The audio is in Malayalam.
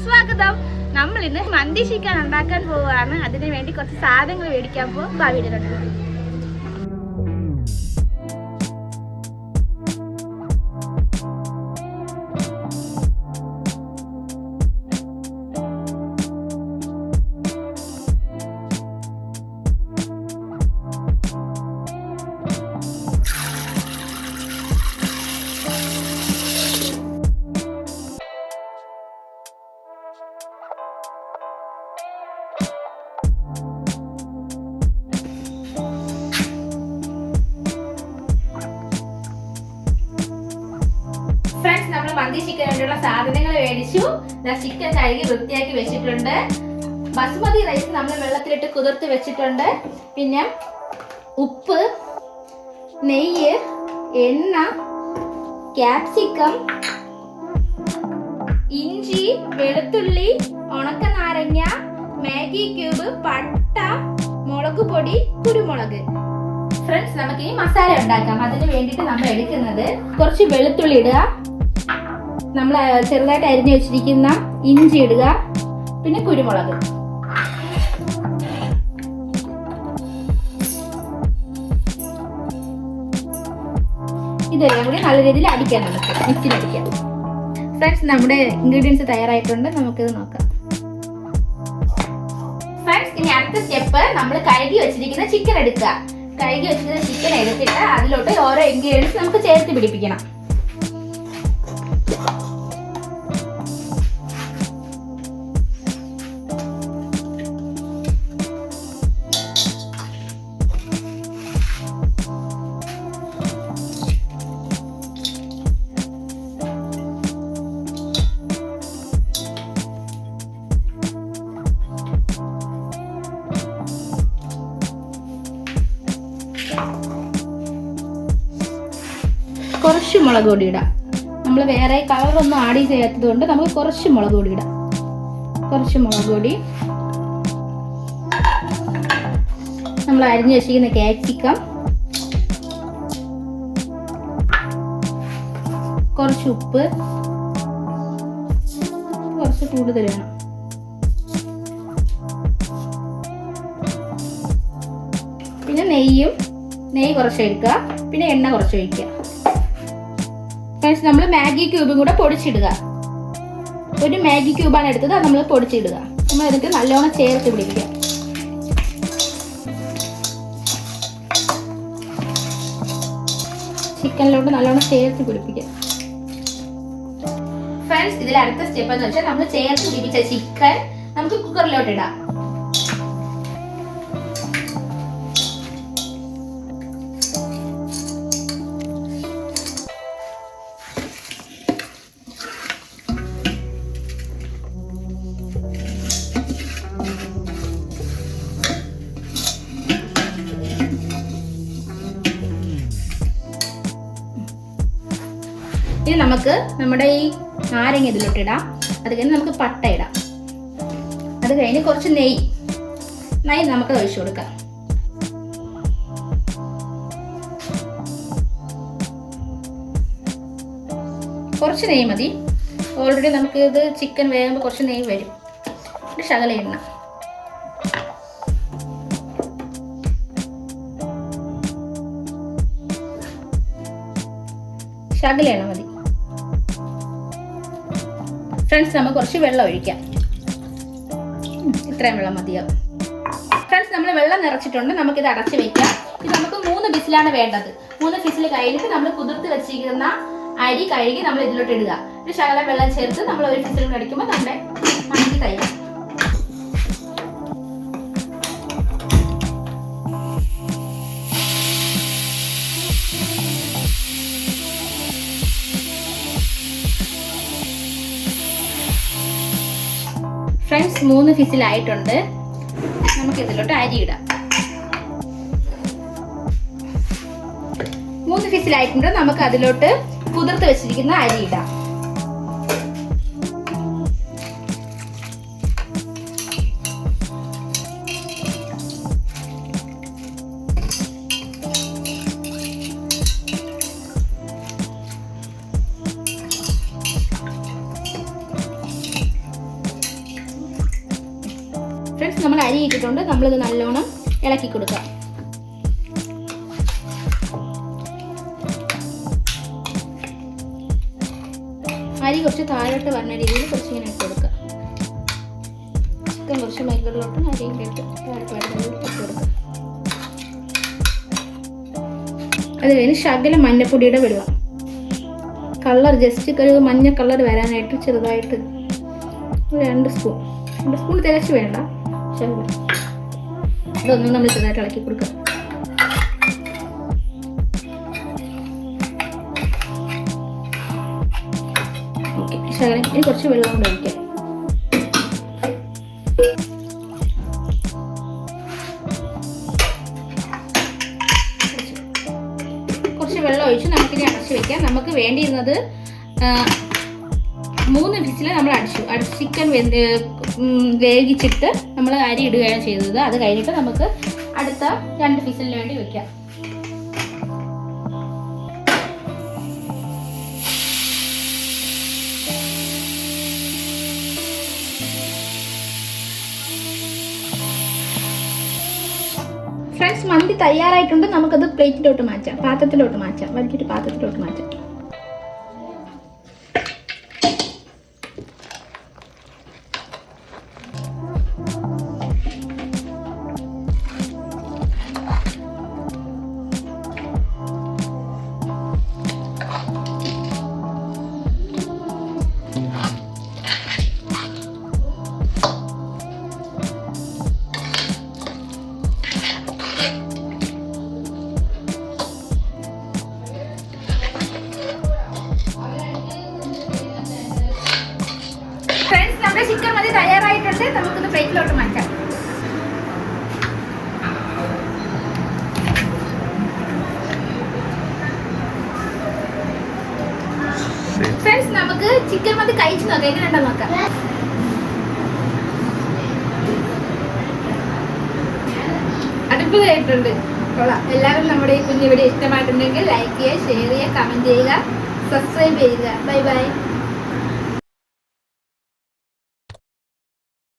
സ്വാഗതം. നമ്മൾ ഇന്ന് മന്തി ചിക്കൻ ഉണ്ടാക്കാൻ പോവുകയാണ്. അതിനു വേണ്ടി കുറച്ച് സാധനങ്ങൾ മേടിക്കാൻ പോകും. വീട്ടിലുണ്ട്. നമ്മൾ മന്തി ചിക്കൻ വേണ്ടിയുള്ള സാധനങ്ങൾ മേടിച്ചു. ചിക്കൻ കഴുകി വൃത്തിയാക്കി വെച്ചിട്ടുണ്ട്. ബസുമതി റൈസ് നമ്മൾ വെള്ളത്തിലിട്ട് കുതിർത്ത് വെച്ചിട്ടുണ്ട്. പിന്നെ ഉപ്പ്, നെയ്യ്, എണ്ണ, ക്യാപ്സിക്കം, ഇഞ്ചി, വെളുത്തുള്ളി, ഉണക്ക നാരങ്ങ, മാഗി ക്യൂബ്, പട്ട, മുളക് പൊടി, കുരുമുളക്. ഫ്രണ്ട്സ്, നമുക്ക് ഈ മസാല ഉണ്ടാക്കാം. അതിന് വേണ്ടിയിട്ട് നമ്മൾ എടുക്കുന്നത് കുറച്ച് വെളുത്തുള്ളി ഇടുക, നമ്മൾ ചെറുതായിട്ട് അരിഞ്ഞു വെച്ചിരിക്കുന്ന ഇഞ്ചി ഇടുക, പിന്നെ കുരുമുളക്. ഇതെല്ലാം കൂടി നല്ല രീതിയിൽ അടിക്കാം. നമുക്ക് മിക്സിയിൽ അടിക്കാം. ഫ്രണ്ട്സ്, നമ്മുടെ ഇൻഗ്രീഡിയൻസ് തയ്യാറായിട്ടുണ്ട്. നമുക്കിത് നോക്കാം. ഫ്രണ്ട്സ്, ഇനി അടുത്ത സ്റ്റെപ്പ് നമ്മൾ കഴുകി വെച്ചിരിക്കുന്ന ചിക്കൻ എടുക്കുക. കഴുകി വെച്ചിരിക്കുന്ന ചിക്കൻ എടുത്തിട്ട് അതിലോട്ട് ഓരോ ഇൻഗ്രീഡിയൻസ് നമുക്ക് ചേർത്ത് പിടിപ്പിക്കണം. കുറച്ച് മുളക് പൊടി ഇടാം. നമ്മൾ വേറെ കളറൊന്നും ആഡ് ചെയ്യാത്തത് കൊണ്ട് നമുക്ക് കുറച്ച് മുളക് പൊടി ഇടാം. കുറച്ച് മുളക് പൊടി, നമ്മൾ അരിഞ്ഞു വെച്ചിരിക്കുന്ന ക്യാപ്സിക്കം, കുറച്ച് ഉപ്പ്, കുറച്ച് കൂടുതൽ വേണം. പിന്നെ നെയ്യ് കുറച്ച് ഒഴിക്കുക. പിന്നെ എണ്ണ കുറച്ച് ഒഴിക്കുക. നമ്മൾ മാഗി ക്യൂബും കൂടെ പൊടിച്ചിടുക. ഒരു മാഗി ക്യൂബാണ് എടുത്തത്, അത് നമ്മൾ പൊടിച്ചിടുക. നമ്മൾ എന്നിട്ട് നല്ലോണം ചേർത്ത് പിടിക്കുക. ചിക്കനിലോട്ട് നല്ലോണം ചേർത്ത് പിടിപ്പിക്കുക. ഫ്രണ്ട്സ്, ഇതിൽ അടുത്ത സ്റ്റെപ്പ് എന്ന് വെച്ചാൽ നമ്മൾ ചേർത്ത് പിടിപ്പിച്ച ചിക്കൻ നമുക്ക് കുക്കറിലോട്ട് ഇടാം. ഇനി നമുക്ക് നമ്മുടെ ഈ നാരങ്ങ ഇതിലോട്ട് ഇടാം. അത് കഴിഞ്ഞ് നമുക്ക് പട്ട ഇടാം. അത് കഴിഞ്ഞ് കുറച്ച് നെയ്യ് നമുക്ക് ഒഴിച്ചു കൊടുക്കാം. കുറച്ച് നെയ്യ് മതി. ഓൾറെഡി നമുക്ക് ഇത് ചിക്കൻ വേകുമ്പോൾ കുറച്ച് നെയ്യ് വരും. ഒരു ശകല എണ്ണ, ശകല എണ്ണ മതി. ഫ്രണ്ട്സ്, നമുക്ക് കുറച്ച് വെള്ളം ഒഴിക്കാം. ഇത്രയും വെള്ളം മതിയാവും. ഫ്രണ്ട്സ്, നമ്മൾ വെള്ളം നിറച്ചിട്ടുണ്ട്. നമുക്കിത് അടച്ച് വെക്കാം. ഇത് നമുക്ക് 3 വിസിലാണ് വേണ്ടത്. 3 വിസിൽ കഴിഞ്ഞിട്ട് നമ്മൾ കുതിർത്ത് വെച്ചിരിക്കുന്ന അരി കഴുകി നമ്മൾ ഇതിലോട്ട് ഇടുക. ഒരു ശകലം വെള്ളം ചേർത്ത് നമ്മൾ ഒരു വിസിൽ അടിക്കുമ്പോൾ നമ്മുടെ മന്തി തയ്യാറാണ്. ഫ്രണ്ട്സ്, 3 വിസിലായിട്ടുണ്ട്. നമുക്ക് ഇതിലോട്ട് അരി ഇടാം. 3 വിസിലായിട്ടുണ്ട്. നമുക്ക് അതിലോട്ട് കുതിർത്ത് വെച്ചിരിക്കുന്ന അരി ഇടാം. ഫ്രണ്ട്സ് നമ്മൾ അരി ഇട്ടിട്ടുണ്ട്. നമ്മളിത് നല്ലോണം ഇളക്കി കൊടുക്കാം. അരി കുറച്ച് താഴോട്ട് വരുന്ന രീതിയിൽ കുറച്ച് ഇങ്ങനെ ഇട്ട് കൊടുക്കുക. ചിക്കൻ കുറച്ച് മേലോട്ടും അരിയും ഇട്ട് താഴോട്ട് വരുന്ന രീതിയിൽ ഇട്ട് കൊടുക്കുക. അത് കഴിഞ്ഞ് ശകലം മഞ്ഞപ്പൊടിയുടെ വെള്ളം, കളർ ജസ്റ്റ് ഒരു മഞ്ഞ കളർ വരാനായിട്ട് ചെറുതായിട്ട് 2 സ്പൂൺ തികച്ച് വേണ്ട, ശകലം. ഇതൊന്നും നമ്മൾ ചെറുതായിട്ട് ഇളക്കി കൊടുക്കുക. ഓക്കെ, ശകലം ഇനി കുറച്ച് വെള്ളം കൂടെ ഒഴിക്കാം. കുറച്ച് വെള്ളം ഒഴിച്ച് നമുക്കിനി അടച്ചു വെക്കാം. നമുക്ക് വേണ്ടിയിരുന്നത് 3 വിസിൽ നമ്മൾ അടിച്ചു. ചിക്കൻ വേവിച്ചിട്ട് നമ്മൾ അരി ഇടുകയാണ് ചെയ്തത്. അത് കഴിഞ്ഞിട്ട് നമുക്ക് അടുത്ത 2 വിസിലിന് വേണ്ടി വെക്കാം. ഫ്രണ്ട്സ്, മന്തി തയ്യാറായിട്ടുണ്ട്. നമുക്കത് പ്ലേറ്റിലോട്ട് മാറ്റാം, പാത്രത്തിലോട്ട് മാറ്റാം. വലിയൊരു പാത്രത്തിലോട്ട് മാറ്റാം. ഫ്രണ്ട്സ്, നമ്മുടെ ചിക്കൻ മന്തി തയ്യാറായിട്ടുണ്ട്. നമുക്കിത് പ്ലേറ്റിലോട്ട് മാറ്റാം. ഫ്രണ്ട്സ്, നമുക്ക് ചിക്കൻ മന്തി കഴിച്ചു നോക്കാം, എങ്ങനെയുണ്ടെന്ന് നോക്കാം. അടിപൊളിയായിട്ടുണ്ട്, കൊള്ളാം. എല്ലാവരും നമ്മുടെ ഈ കുഞ്ഞു വീഡിയോ ഇഷ്ടമായിട്ടുണ്ടെങ്കിൽ ലൈക്ക് ചെയ്യുക, ഷെയർ ചെയ്യുക, കമന്റ് ചെയ്യുക, സബ്സ്ക്രൈബ് ചെയ്യുക. Bye bye.